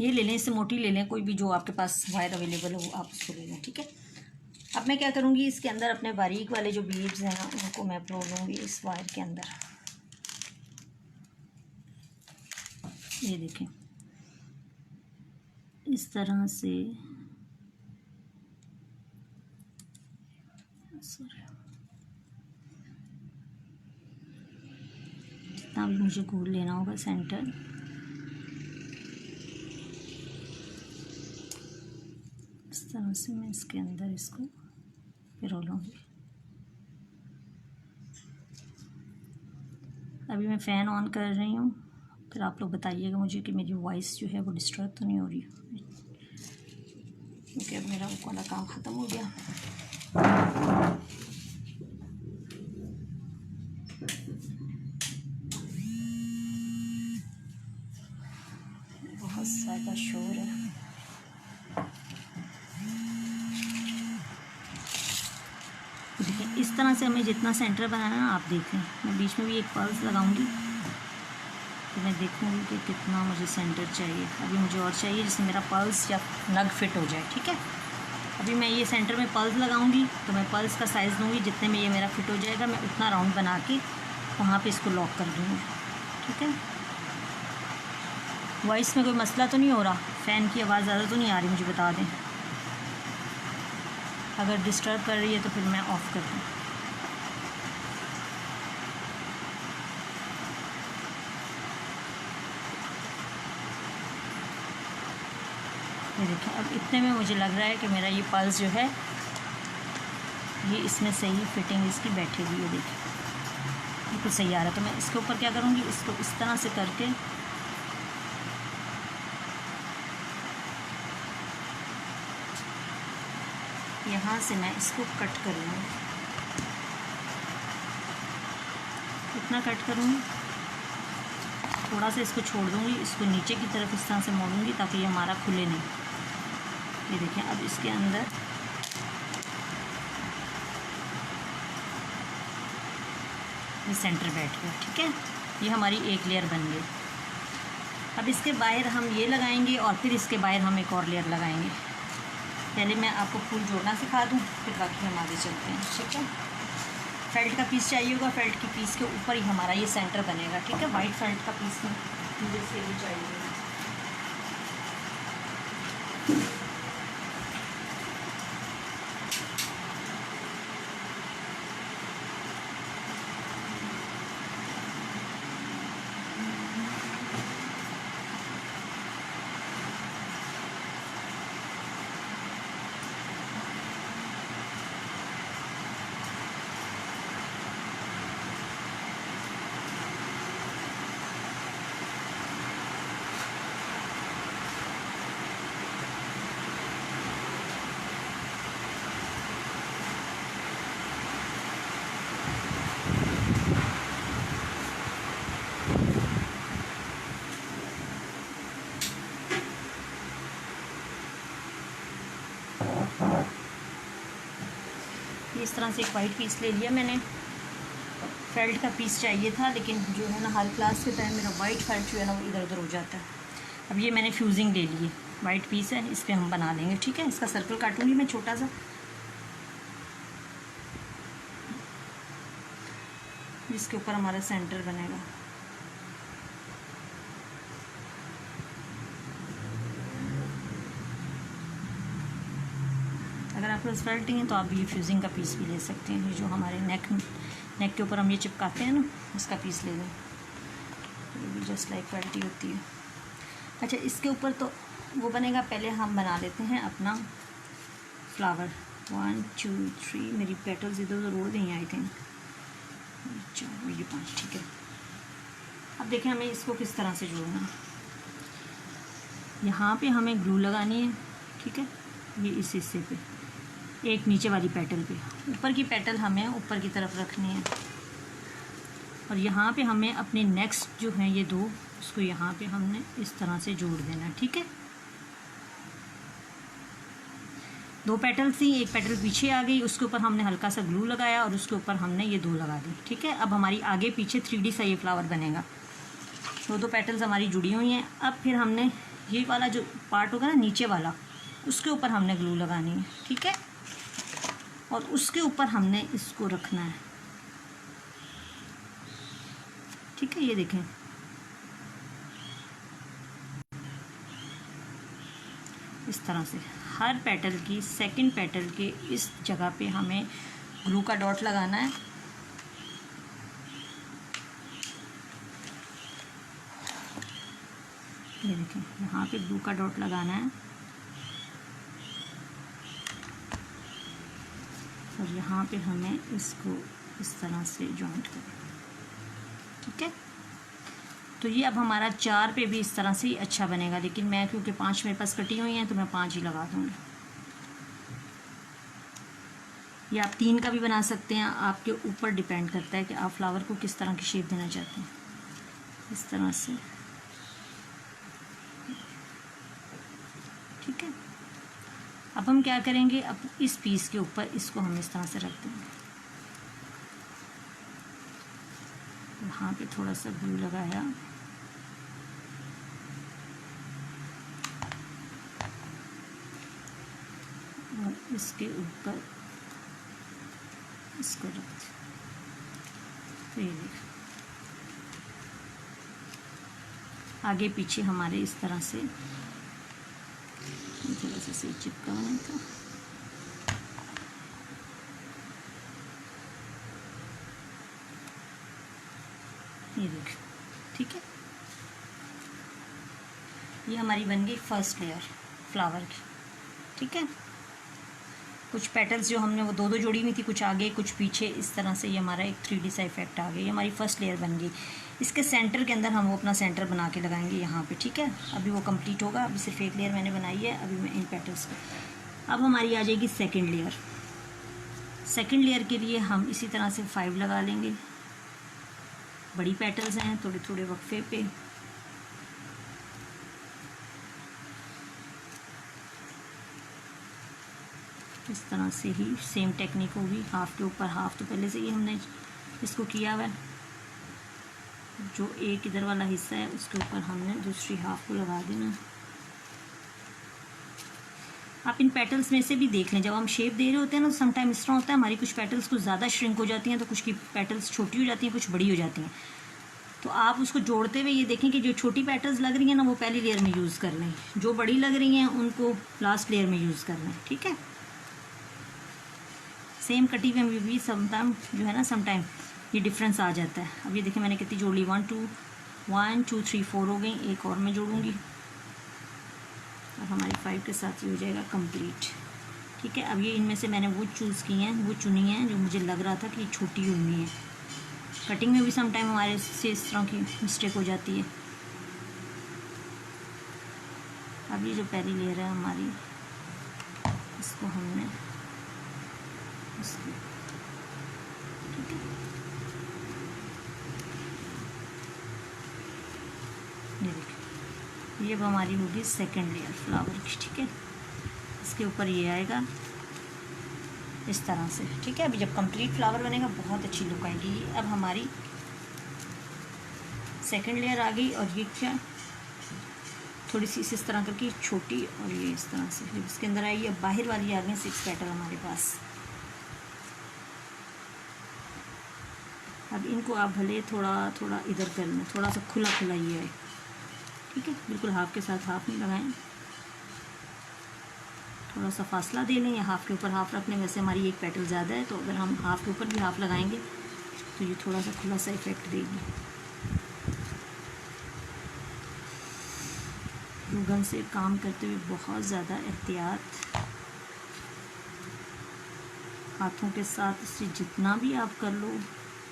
A: ये ले लें, इससे मोटी ले लें, कोई भी जो आपके पास वायर अवेलेबल हो आप उसको ले लें, ठीक है। अब मैं क्या करूँगी, इसके अंदर अपने बारीक वाले जो बीड्स हैं ना उनको मैं प्रो लूँगी इस वायर के अंदर। ये देखें इस तरह से, जितना भी मुझे गोल लेना होगा सेंटर, इस तरह से मैं इसके अंदर इसको पिरो लूँगी। अभी मैं फ़ैन ऑन कर रही हूँ, फिर आप लोग बताइएगा मुझे कि मेरी वॉइस जो है वो डिस्टर्ब तो नहीं हो रही, क्योंकि अब मेरा वो वाला काम ख़त्म हो गया। बहुत ज़्यादा शोर है। देखिए इस तरह से हमें जितना सेंटर बनाना है ना, आप देखें मैं बीच में भी एक पल्स लगाऊंगी, तो मैं देखूंगी कि कितना मुझे सेंटर चाहिए। अभी मुझे और चाहिए जिससे मेरा पल्स या नग फिट हो जाए, ठीक है। अभी मैं ये सेंटर में पल्स लगाऊंगी, तो मैं पल्स का साइज़ दूंगी, जितने में ये मेरा फिट हो जाएगा मैं उतना राउंड बना के वहाँ पे इसको लॉक कर दूँगी, ठीक है। वॉइस में कोई मसला तो नहीं हो रहा, फ़ैन की आवाज़ ज़्यादा तो नहीं आ रही, मुझे बता दें। अगर डिस्टर्ब कर रही है तो फिर मैं ऑफ़ कर दूँ। ये देखिए अब इतने में मुझे लग रहा है कि मेरा ये पल्स जो है ये इसमें सही फिटिंग इसकी बैठेगी। ये देखिए बिल्कुल सही आ रहा है। तो मैं इसके ऊपर क्या करूँगी, इसको इस तरह से करके यहाँ से मैं इसको कट करूँगी। इतना कट करूँगी, थोड़ा सा इसको छोड़ दूँगी, इसको नीचे की तरफ इस तरह से मोड़ूँगी ताकि ये हमारा खुले नहीं। ये देखिए अब इसके अंदर ये सेंटर बैठ गया, ठीक है। ये हमारी एक लेयर बन गई। अब इसके बाहर हम ये लगाएंगे और फिर इसके बाहर हम एक और लेयर लगाएंगे। पहले मैं आपको फूल जोड़ना सिखा दूँ, फिर बाकी हम आगे चलते हैं, ठीक है। फेल्ट का पीस चाहिए होगा, फेल्ट की पीस के ऊपर ही हमारा ये सेंटर बनेगा, ठीक है। वाइट फेल्ट का पीस में जैसे भी चाहिए। इस तरह से एक वाइट पीस ले लिया मैंने। फेल्ट का पीस चाहिए था, लेकिन जो है ना हर क्लास के टाइम मेरा वाइट फेल्ट जो है ना वो इधर उधर हो जाता है। अब ये मैंने फ्यूजिंग ले ली है, वाइट पीस है, इस पर हम बना लेंगे, ठीक है। इसका सर्कल काटूंगी मैं छोटा सा, जिसके ऊपर हमारा सेंटर बनेगा। अगर आपके पास फेल्ट नहीं है तो आप ये फ्यूजिंग का पीस भी ले सकते हैं। ये जो हमारे नेक के ऊपर हम ये चिपकाते हैं ना, उसका पीस ले लें। ये भी जस्ट लाइक फेल्ट ही होती है। अच्छा, इसके ऊपर तो वो बनेगा, पहले हम बना लेते हैं अपना फ्लावर। 1 2 3 मेरी पेटल्स इधर उधर उड़ गई हैं आई थिंक, 4 ये 5, ठीक है। अब देखें हमें इसको किस तरह से जोड़ना है। यहाँ पे हमें ग्लू लगानी है, ठीक है, ये इस हिस्से पे, एक नीचे वाली पेटल पे, ऊपर की पेटल हमें ऊपर की तरफ रखनी है, और यहाँ पे हमें अपने नेक्स्ट जो हैं ये 2, उसको यहाँ पे हमने इस तरह से जोड़ देना है, ठीक है। 2 पेटल थी, एक पेटल पीछे आ गई, उसके ऊपर हमने हल्का सा ग्लू लगाया और उसके ऊपर हमने ये 2 लगा दी, ठीक है। अब हमारी आगे पीछे 3D सा ये फ्लावर बनेगा। 2 पेटल्स हमारी जुड़ी हुई हैं। अब फिर हमने ये वाला जो पार्ट होगा ना नीचे वाला, उसके ऊपर हमने ग्लू लगानी है, ठीक है, और उसके ऊपर हमने इसको रखना है, ठीक है। ये देखें, इस तरह से हर पेटल की सेकंड पेटल के इस जगह पे हमें ग्लू का डॉट लगाना है। ये देखें, यहाँ पे ग्लू का डॉट लगाना है और यहाँ पे हमें इसको इस तरह से जॉइंट करना, ठीक है। तो ये अब हमारा 4 पे भी इस तरह से ही अच्छा बनेगा, लेकिन मैं क्योंकि 5 मेरे पास कटी हुई हैं तो मैं 5 ही लगा दूँगी। ये आप 3 का भी बना सकते हैं, आपके ऊपर डिपेंड करता है कि आप फ्लावर को किस तरह की शेप देना चाहते हैं। इस तरह से, ठीक है। अब हम क्या करेंगे, अब इस पीस के ऊपर इसको हम इस तरह से रख देंगे, यहाँ पे थोड़ा सा ग्लू लगाया, और इसके ऊपर इसको रख दें। तो ये देख, आगे पीछे हमारे इस तरह से थोड़ा सा सही चिपका नहीं था। ये देख, ठीक है। ये हमारी बन गई फर्स्ट लेयर फ्लावर की, ठीक है। कुछ पेटल्स जो हमने वो 2 जोड़ी हुई थी, कुछ आगे कुछ पीछे, इस तरह से ये हमारा एक 3D सा इफेक्ट आ गया। ये हमारी फर्स्ट लेयर बन गई। इसके सेंटर के अंदर हम वो अपना सेंटर बना के लगाएंगे यहाँ पे, ठीक है। अभी वो कंप्लीट होगा, अभी सिर्फ एक लेयर मैंने बनाई है, अभी मैं इन पेटल्स को। अब हमारी आ जाएगी सेकेंड लेयर। सेकेंड लेयर के लिए हम इसी तरह से 5 लगा लेंगे। बड़ी पेटल्स हैं, थोड़े थोड़े वक्फे पे, इस तरह से ही सेम टेक्निक होगी। हाफ के ऊपर हाफ, तो पहले से ही हमने इसको किया हुआ है। जो एक इधर वाला हिस्सा है उसके ऊपर हमने दूसरी हाफ को लगा देना। आप इन पेटल्स में से भी देख लें, जब हम शेप दे रहे होते हैं ना, तो समटाइम इस तरह होता है हमारी कुछ पेटल्स कुछ ज़्यादा श्रिंक हो जाती हैं, तो कुछ की पेटल्स छोटी हो जाती हैं, कुछ बड़ी हो जाती हैं। तो आप उसको जोड़ते हुए ये देखें कि जो छोटी पेटल्स लग रही हैं ना, वो पहली लेयर में यूज़ कर लें, जो बड़ी लग रही हैं उनको लास्ट लेयर में यूज़ कर लें, ठीक है। सेम कटी हुई में भी समटाइम जो है ना, समटाइम ये डिफरेंस आ जाता है। अब ये देखिए मैंने कितनी जोड़ ली, 1 2 3 4 हो गई, एक और मैं जोड़ूंगी और हमारी 5 के साथ ये हो जाएगा कंप्लीट, ठीक है। अब ये इनमें से मैंने वो चूज़ की हैं, वो चुनी हैं जो मुझे लग रहा था कि छोटी होनी है। कटिंग में भी समटाइम हमारे से इस तरह की मिस्टेक हो जाती है। अब ये जो पहली लेयर है हमारी, इसको हमने ठीक है, ये देखिए, ये अब हमारी होगी सेकेंड लेयर फ्लावर की, ठीक है। इसके ऊपर ये आएगा इस तरह से, ठीक है। अभी जब कंप्लीट फ्लावर बनेगा बहुत अच्छी लुक आएगी। अब हमारी सेकेंड लेयर आ गई, और ये क्या थोड़ी सी इस तरह करके छोटी, और ये इस तरह से जब इसके अंदर आएगी। अब बाहर वाली आ गई 6 पेटल हमारे पास। अब इनको आप भले थोड़ा थोड़ा इधर कर लें, थोड़ा सा खुला खुला ये है, ठीक है। बिल्कुल हाफ के साथ हाफ नहीं लगाएं, थोड़ा सा फासला दे लें या हाफ के ऊपर हाफ रख लें। वैसे हमारी एक पेटल ज़्यादा है, तो अगर हम हाफ के ऊपर भी हाफ लगाएंगे तो ये थोड़ा सा खुला सा इफेक्ट देगी। ग्लू गन से काम करते हुए बहुत ज़्यादा एहतियात, हाथों के साथ इसे जितना भी आप कर लो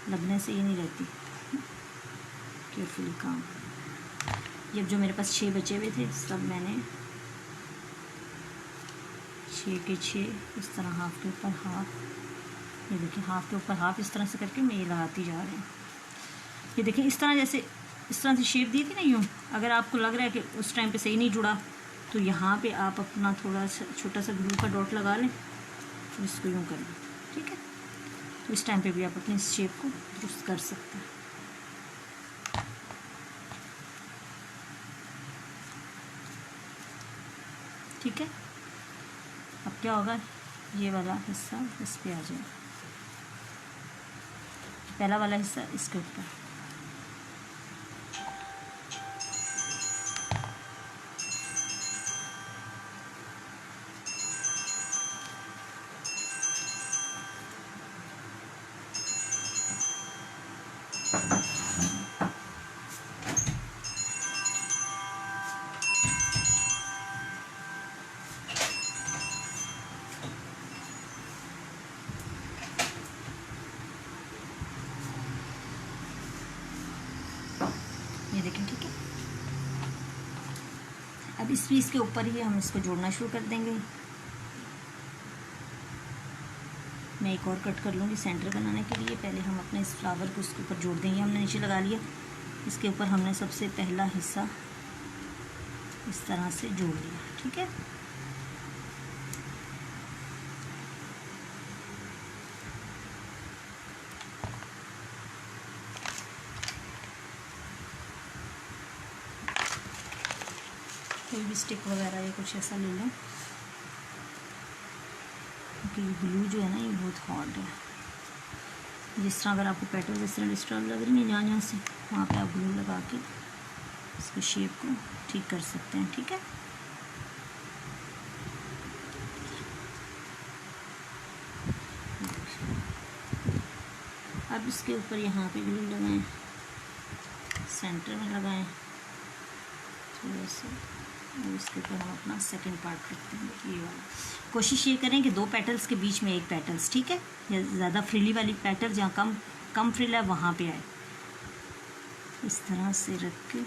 A: लगने से ही नहीं रहती। केयरफुली काम। ये जो मेरे पास 6 बचे हुए थे सब मैंने 6 के 6 इस तरह हाफ के ऊपर हाफ, ये देखिए हाफ के ऊपर हाफ इस तरह से करके मैं ये लगाती जा रही हूँ। ये देखिए इस तरह, जैसे इस तरह से शेप दी थी ना यूँ, अगर आपको लग रहा है कि उस टाइम पे सही नहीं जुड़ा तो यहाँ पे आप अपना थोड़ा सा छोटा सा ग्लू का डॉट लगा लें, इसको यूँ कर लें, ठीक है। तो इस टाइम पे भी आप अपनी इस शेप को दुरुस्त कर सकते हैं। ठीक है, अब क्या होगा, ये वाला हिस्सा इस पे आ जाएगा, पहला वाला हिस्सा इसके ऊपर। ये देखें, ठीक है। अब इस पीस के ऊपर ही हम इसको जोड़ना शुरू कर देंगे। मैं एक और कट कर लूँगी सेंटर बनाने के लिए। पहले हम अपने इस फ्लावर को उसके ऊपर जोड़ देंगे। हमने नीचे लगा लिया, इसके ऊपर हमने सबसे पहला हिस्सा इस तरह से जोड़ लिया, ठीक है। कोई भी स्टिक वगैरह या कुछ ऐसा ले लें, क्योंकि ग्लू जो है ना ये बहुत हार्ड है। जिस तरह अगर आपको पेटल इस तरह डिस्टर्ब लग रही है जहाँ से, वहाँ पे आप ग्लू लगा के इसकी शेप को ठीक कर सकते हैं, ठीक है। अब इसके ऊपर यहाँ पे ग्लू लगाएं, सेंटर में लगाएं थोड़ा सा, और इसके ऊपर हम अपना सेकंड पार्ट रखते हैं, ये वाला। कोशिश ये करें कि 2 पेटल्स के बीच में एक पेटल्स, ठीक है, या ज़्यादा फ्रीली वाली पेटल जहाँ कम फ्रिल है वहाँ पे आए। इस तरह से रख के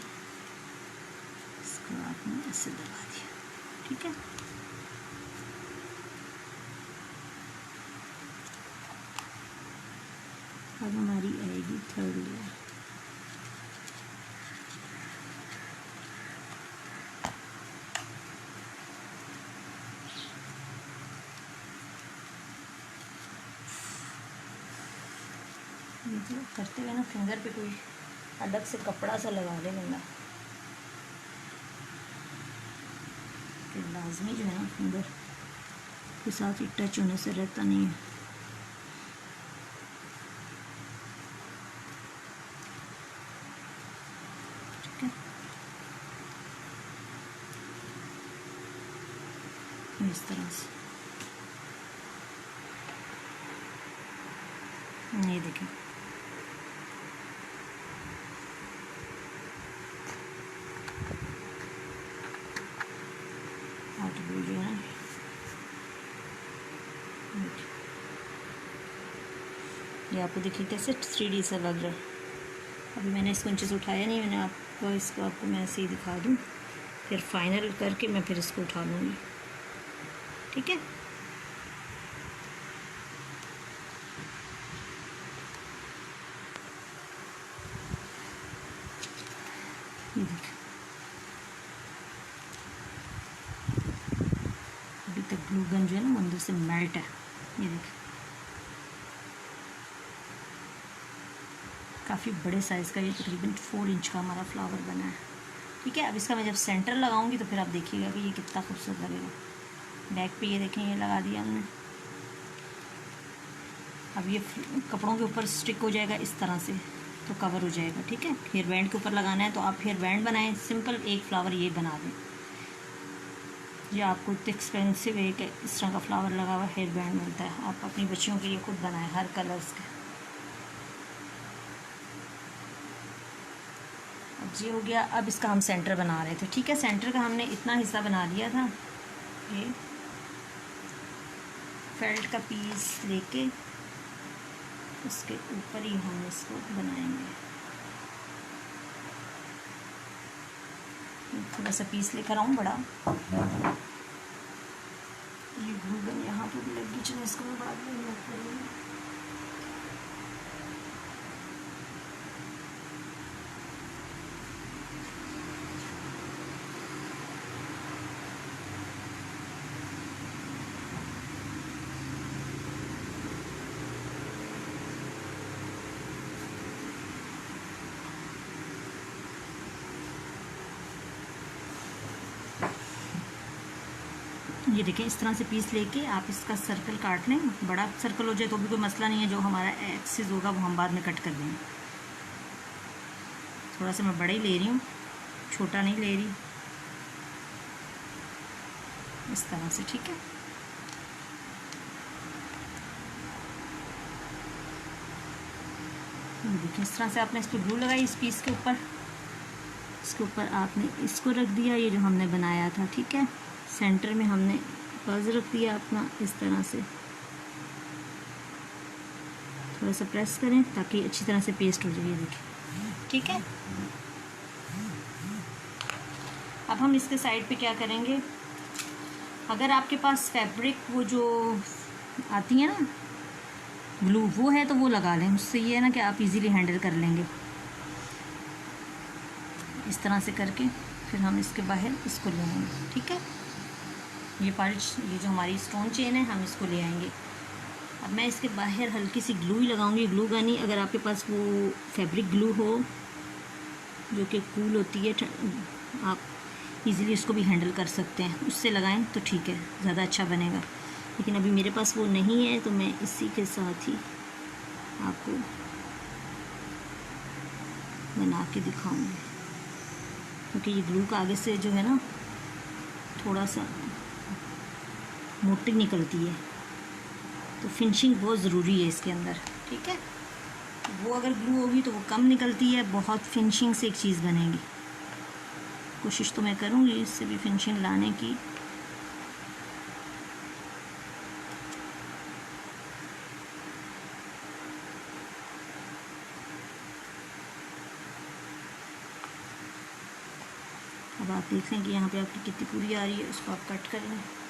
A: इसको आपने ऐसे दबा दिया, ठीक है। अब हमारी आएगी 3rd लेयर। ये करते हुए ना फिंगर पे कोई अलग से कपड़ा सा लगा ले बंदा, फिर लाजमी जो है ना फिंगर के साथ ही टच होने से रहता नहीं है। ठीक है, इस तरह से ये देखें। जो है ये आपको देखिए कैसे 3D सा लग रहा है। अभी मैंने इसको नीचे से उठाया नहीं, मैंने आपको मैं ऐसे ही दिखा दूँ, फिर फाइनल करके मैं फिर इसको उठा लूँगी, ठीक है। ये देखिए अभी तक ग्लू गन जो है ना वो अंदर से मेल्ट है। ये देखिए काफ़ी बड़े साइज़ का, ये तकरीबन 4 इंच का हमारा फ्लावर बना है, ठीक है। अब इसका मैं जब सेंटर लगाऊंगी तो फिर आप देखिएगा कि ये कितना खूबसूरत लगेगा। बैक पे ये देखें ये लगा दिया हमने। अब ये कपड़ों के ऊपर स्टिक हो जाएगा इस तरह से, तो कवर हो जाएगा, ठीक है। हेयर बैंड के ऊपर लगाना है तो आप हेयर बैंड बनाएं, सिंपल एक फ्लावर ये बना दें। ये आपको इतने एक्सपेंसिव एक इस तरह का फ्लावर लगा हुआ हेयर बैंड मिलता है, आप अपनी बच्चियों के लिए खुद बनाएं हर कलर्स के। अब ये हो गया। अब इसका हम सेंटर बना रहे थे, ठीक है। सेंटर का हमने इतना हिस्सा बना लिया था। ये फेल्ट का पीस लेके उसके ऊपर ही हम इसको बनाएंगे। थोड़ा सा पीस लेकर आऊँ बड़ा। ये ग्लू गन यहाँ पर भी लगी, चलो इसको मैं बाद में लग करूँगी। ये देखें, इस तरह से पीस लेके आप इसका सर्कल काट लें। बड़ा सर्कल हो जाए तो भी कोई मसला नहीं है, जो हमारा एक्सिस होगा वो हम बाद में कट कर देंगे। थोड़ा सा मैं बड़ा ही ले रही हूँ, छोटा नहीं ले रही, इस तरह से, ठीक है। देखिए इस तरह से आपने इस पर ग्लू लगाई इस पीस के ऊपर। इसके ऊपर आपने इसको रख दिया, ये जो हमने बनाया था, ठीक है। सेंटर में हमने बज रख दिया अपना, इस तरह से थोड़ा सा प्रेस करें ताकि अच्छी तरह से पेस्ट हो जाए। ये देखिए, ठीक है। अब हम इसके साइड पे क्या करेंगे, अगर आपके पास फैब्रिक वो जो आती है ना ग्लू, वो है तो वो लगा लें। उससे ये है ना कि आप इजीली हैंडल कर लेंगे। इस तरह से करके फिर हम इसके बाहर इसको ले आएंगे, ठीक है। ये पार्ट, ये जो हमारी स्टोन चेन है, हम इसको ले आएंगे। अब मैं इसके बाहर हल्की सी ग्लू ही लगाऊंगी, ग्लू गन। अगर आपके पास वो फैब्रिक ग्लू हो जो कि कूल होती है, आप इजीली इसको भी हैंडल कर सकते हैं, उससे लगाएं तो ठीक है, ज़्यादा अच्छा बनेगा। लेकिन अभी मेरे पास वो नहीं है तो मैं इसी के साथ ही आपको बना के दिखाऊंगी, क्योंकि ये ग्लू का आगे से जो है ना थोड़ा सा मोटी निकलती है, तो फिनिशिंग बहुत ज़रूरी है इसके अंदर, ठीक है। वो अगर ग्लू होगी तो वो कम निकलती है, बहुत फिनिशिंग से एक चीज़ बनेगी। कोशिश तो मैं करूँगी इससे भी फिनिशिंग लाने की। अब आप देख लें कि यहाँ पे आपकी कितनी पूरी आ रही है, उसको आप कट करेंगे।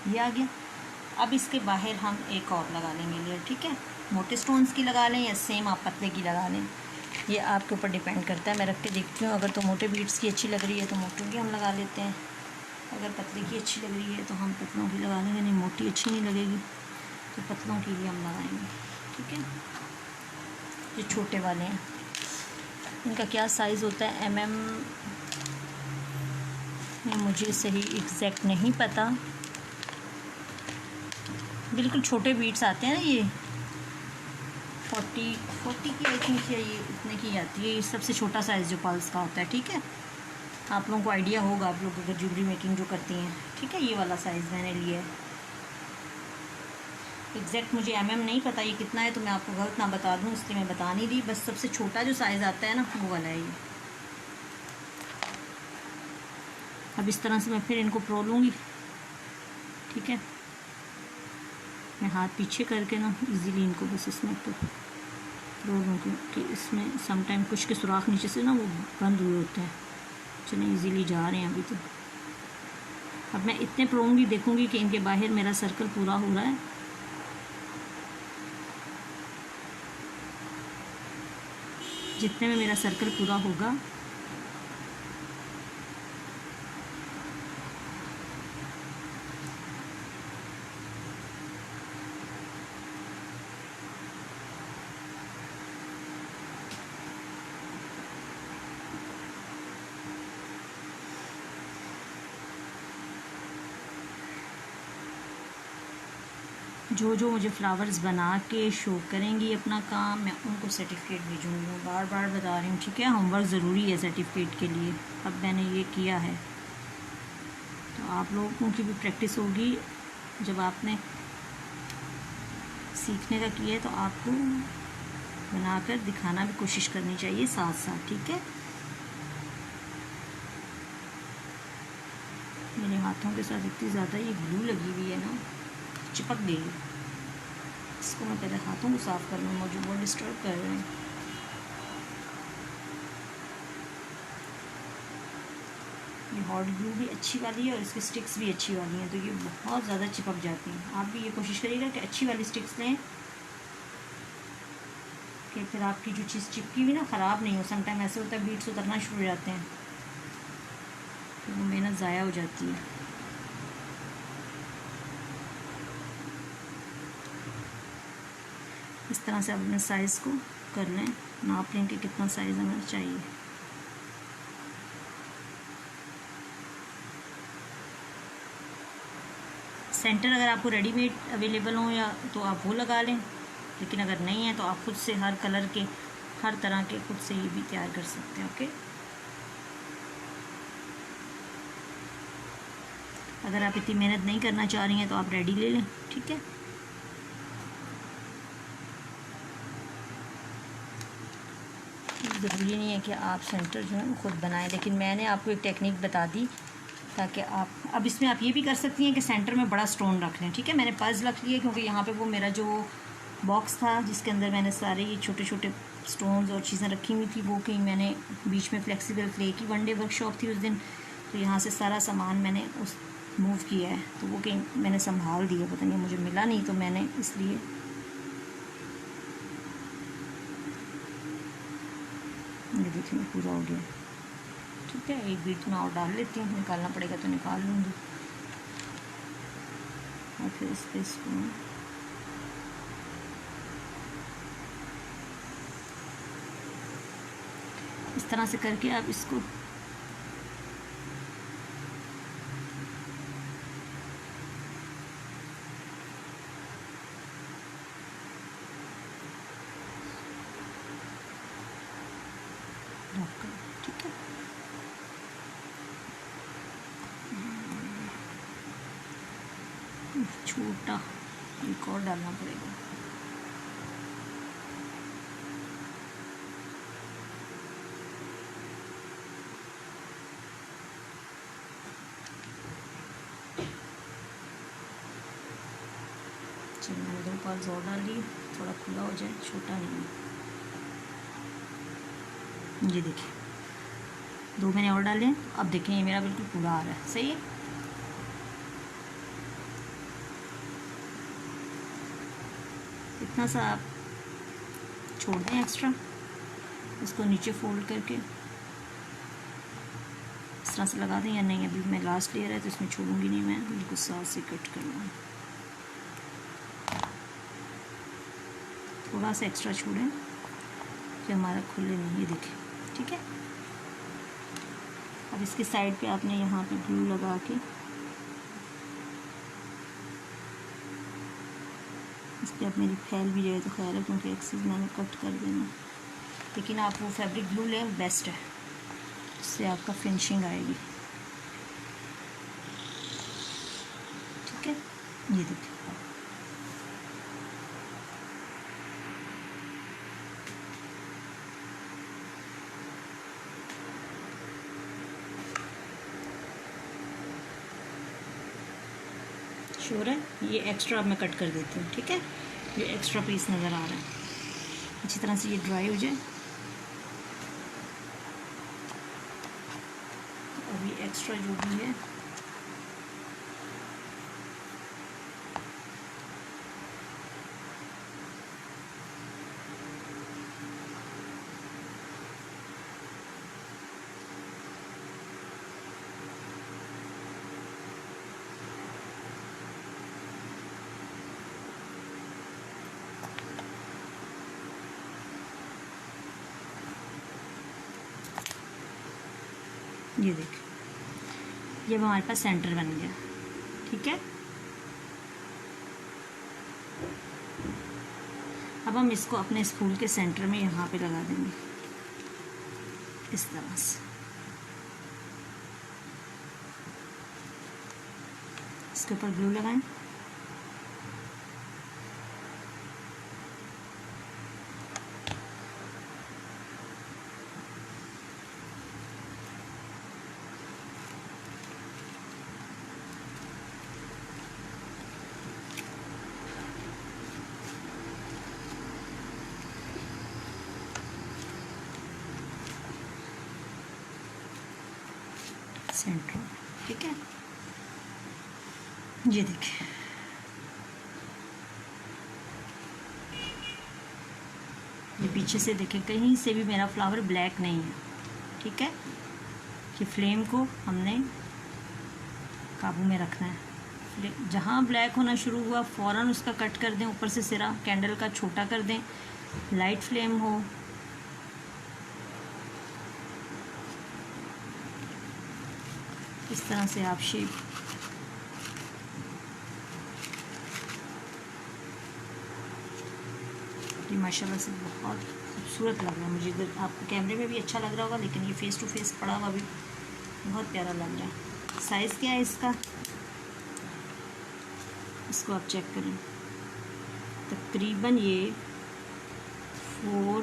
A: ये आ गया। अब इसके बाहर हम एक और लगा लेंगे लेयर, ठीक है। मोटे स्टोन्स की लगा लें या सेम आप पतले की लगा लें, ये आपके ऊपर डिपेंड करता है। मैं रख के देखती हूँ, अगर तो मोटे बीड्स की अच्छी लग रही है तो मोटों की हम लगा लेते हैं, अगर पतले की अच्छी लग रही है तो हम पतलों की लगा लेंगे। नहीं, मोटी अच्छी नहीं लगेगी तो पतलों की भी हम लगाएंगे, ठीक है। ये छोटे वाले हैं, इनका क्या साइज़ होता है mm में मुझे सही एग्जैक्ट नहीं पता। बिल्कुल छोटे बीट्स आते हैं ना, ये 40 की आई थिंक, या ये इतने की आती है। ये सबसे छोटा साइज़ जो पल्स का होता है, ठीक है। आप लोगों को आइडिया होगा, आप लोग अगर ज्वेलरी मेकिंग जो करती हैं, ठीक है। ये वाला साइज़ मैंने लिया है। एग्जैक्ट मुझे नहीं पता ये कितना है, तो मैं आपको गलत ना बता दूँ इसलिए मैं बता नहीं रही। बस सबसे छोटा जो साइज़ आता है ना, वो वाला है ये। अब इस तरह से मैं फिर इनको प्रो लूँगी, ठीक है। मैं हाथ पीछे करके ना इजीली इनको बस इसमें प्रो लूँ, क्योंकि इसमें समटाइम कुछ के सुराख नीचे से ना वो बंद हुए होते हैं। चलें, इजीली जा रहे हैं अभी तो। अब मैं इतने प्रोऊँगी, देखूँगी कि इनके बाहर मेरा सर्कल पूरा हो रहा है। जितने में मेरा सर्कल पूरा होगा जो जो मुझे फ्लावर्स बना के शो करेंगी अपना काम, मैं उनको सर्टिफिकेट भेजूँगी। मैं बार बार बता रही हूँ, ठीक है। होमवर्क ज़रूरी है सर्टिफिकेट के लिए। अब मैंने ये किया है तो आप लोगों की भी प्रैक्टिस होगी। जब आपने सीखने का किया है तो आपको बनाकर दिखाना भी कोशिश करनी चाहिए साथ साथ, ठीक है। मेरे हाथों के साथ इतनी ज़्यादा ये ग्लू लगी हुई है ना, चिपक गई। इसको मैं पहले हाथों को साफ़ कर लूँ, मुझे बहुत डिस्टर्ब कर रहे हैं। ये हॉट ग्लू भी अच्छी वाली है और इसकी स्टिक्स भी अच्छी वाली हैं, तो ये बहुत ज़्यादा चिपक जाती हैं। आप भी ये कोशिश करिएगा कि अच्छी वाली स्टिक्स लें कि फिर आपकी जो चीज़ चिपकी हुई ना ख़राब नहीं हो। समटाइम ऐसे होता है बीट्स उतरना शुरू हो जाते हैं तो वो मेहनत ज़ाया हो जाती है। इस तरह से आप अपने साइज़ को कर लें, नाप लें कि कितना साइज़ हमें चाहिए। सेंटर अगर आपको रेडीमेड अवेलेबल हो या तो आप वो लगा लें, लेकिन अगर नहीं है तो आप खुद से हर कलर के, हर तरह के खुद से ये भी तैयार कर सकते हैं, ओके। अगर आप इतनी मेहनत नहीं करना चाह रही हैं तो आप रेडी ले लें, ठीक है। ज़रूरी नहीं है कि आप सेंटर जो है खुद बनाएं, लेकिन मैंने आपको एक टेक्निक बता दी ताकि आप अब इसमें आप ये भी कर सकती हैं कि सेंटर में बड़ा स्टोन रख लें, ठीक है। मैंने पर्स रख लिया क्योंकि यहाँ पे वो मेरा जो बॉक्स था जिसके अंदर मैंने सारे ये छोटे छोटे स्टोन्स और चीज़ें रखी हुई थी, वो कहीं मैंने बीच में फ्लेक्सिबल क्ले की वन डे वर्कशॉप थी उस दिन, तो यहाँ से सारा सामान मैंने उस मूव किया है, तो वो कहीं मैंने संभाल दिया, पता नहीं मुझे मिला नहीं तो मैंने इसलिए ये देखिए पूरा हो गया, ठीक है। एक बीच में और डाल लेती हूँ, निकालना पड़ेगा तो निकाल लूँगी। और फिर इस पर इसको इस तरह से करके आप इसको ढक, ठीक है। छोटा एक और डालना पड़ेगा। चलिए मैंने 2 पार्ट्स और डाल लिए, थोड़ा खुला हो जाए, छोटा नहीं है। ये देखिए 2 मैंने और डाले हैं, अब देखें ये मेरा बिल्कुल पूरा आ रहा है, सही है। इतना सा आप छोड़ दें एक्स्ट्रा, इसको नीचे फोल्ड करके इस तरह से लगा दें, या नहीं अभी मैं लास्ट लेयर है तो इसमें छोड़ूंगी नहीं, मैं बिल्कुल साथ से कट कर लूँगी। थोड़ा सा एक्स्ट्रा छोड़ें कि हमारा खुले नहीं, ये देखें, ठीक है। अब इसके साइड पे आपने यहाँ पे ग्लू लगा के इस पर अब मेरी फैल भी जाए तो खैर है, क्योंकि एक्सेस मैंने कट कर देना, लेकिन आप वो फैब्रिक ग्लू लें, बेस्ट है, इससे आपका फिनिशिंग आएगी, ठीक है। ये देखिए श्योर है, ये एक्स्ट्रा अब मैं कट कर देती हूँ, ठीक है। ये एक्स्ट्रा पीस नज़र आ रहा है, अच्छी तरह से ये ड्राई हो जाए। अब ये एक्स्ट्रा जो भी है ये देखिए, ये हमारे पास सेंटर बन गया, ठीक है। अब हम इसको अपने इस फूल के सेंटर में यहाँ पे लगा देंगे इस तरह से। इसके ऊपर ग्लू लगाएं। सेंटर, ठीक है। ये देखिए, ये पीछे से देखिए, कहीं से भी मेरा फ्लावर ब्लैक नहीं है, ठीक है। कि फ्लेम को हमने काबू में रखना है। जहाँ ब्लैक होना शुरू हुआ फ़ौरन उसका कट कर दें, ऊपर से सिरा कैंडल का छोटा कर दें, लाइट फ्लेम हो। इस तरह से आप शेप ये माशाल्लाह से बहुत खूबसूरत लग रहा है मुझे। इधर आपको कैमरे में भी अच्छा लग रहा होगा, लेकिन ये फ़ेस टू फेस पड़ा हुआ भी बहुत प्यारा लग रहा है। साइज़ क्या है इसका, इसको आप चेक करें। तकरीबन ये 4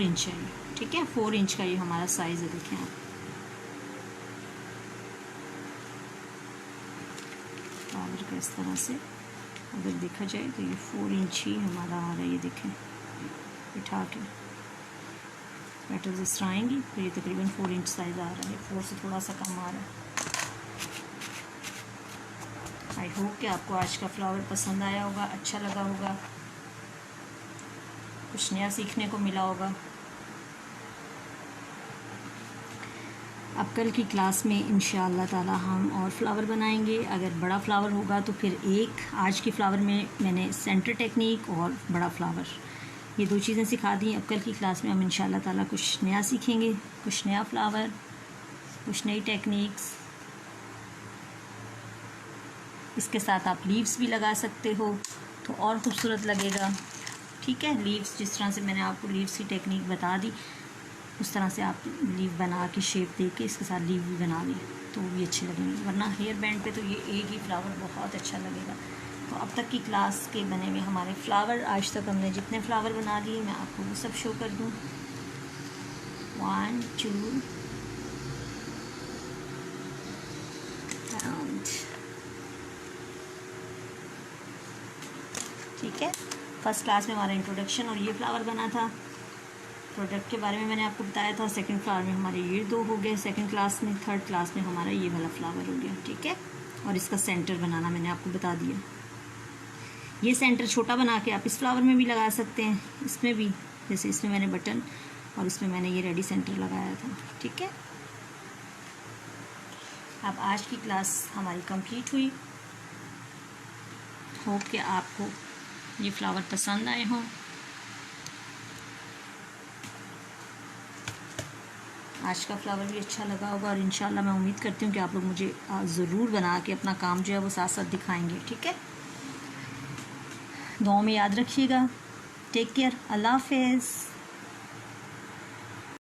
A: इंच है, ठीक है। 4 इंच का ये हमारा साइज़ है, देखें आप। फ्लावर का इस तरह से अगर देखा जाए तो ये 4 इंच ही हमारा आ रहा है। ये देखें, बिठा के पेटल्स इस तरह आएंगी, तो ये तकरीबन 4 इंच साइज़ आ रहा है। 4 से थोड़ा सा कम आ रहा है। आई होप कि आपको आज का फ्लावर पसंद आया होगा, अच्छा लगा होगा, कुछ नया सीखने को मिला होगा। अब कल की क्लास में इंशाअल्लाह ताला हम और फ्लावर बनाएंगे। अगर बड़ा फ्लावर होगा तो फिर एक, आज के फ्लावर में मैंने सेंटर टेक्निक और बड़ा फ्लावर ये 2 चीज़ें सिखा दी। अब कल की क्लास में हम इंशाअल्लाह ताला कुछ नया सीखेंगे, कुछ नया फ्लावर, कुछ नई टेक्निक्स। इसके साथ आप लीव्स भी लगा सकते हो तो और ख़ूबसूरत लगेगा, ठीक है। लीव्स जिस तरह से मैंने आपको लीव्स की टेक्निक बता दी, उस तरह से आप लीव बना के शेप दे के इसके साथ लीव भी बना लें तो भी अच्छे लगेंगे। वरना हेयर बैंड पे तो ये एक ही फ्लावर बहुत अच्छा लगेगा। तो अब तक की क्लास के बने हुए हमारे फ्लावर, आज तक हमने जितने फ्लावर बना लिए मैं आपको वो सब शो कर दूँ। 1 2 ठीक है। फर्स्ट क्लास में हमारा इंट्रोडक्शन और ये फ्लावर बना था, प्रोडक्ट के बारे में मैंने आपको बताया था। सेकंड फ्लावर में हमारे ये 2 हो गए सेकंड क्लास में। थर्ड क्लास में हमारा ये वाला फ्लावर हो गया, ठीक है। और इसका सेंटर बनाना मैंने आपको बता दिया। ये सेंटर छोटा बना के आप इस फ्लावर में भी लगा सकते हैं, इसमें भी, जैसे इसमें मैंने बटन और इसमें मैंने ये रेडी सेंटर लगाया था, ठीक है। अब आज की क्लास हमारी कंप्लीट हुई। होप कि आपको ये फ्लावर पसंद आए हों। आज का फ्लावर भी अच्छा लगा होगा और इंशाल्लाह मैं उम्मीद करती हूँ कि आप लोग मुझे ज़रूर बना के अपना काम जो है वो साथ साथ दिखाएंगे, ठीक है। दुआ में याद रखिएगा। टेक केयर, अल्लाह हाफ़िज़।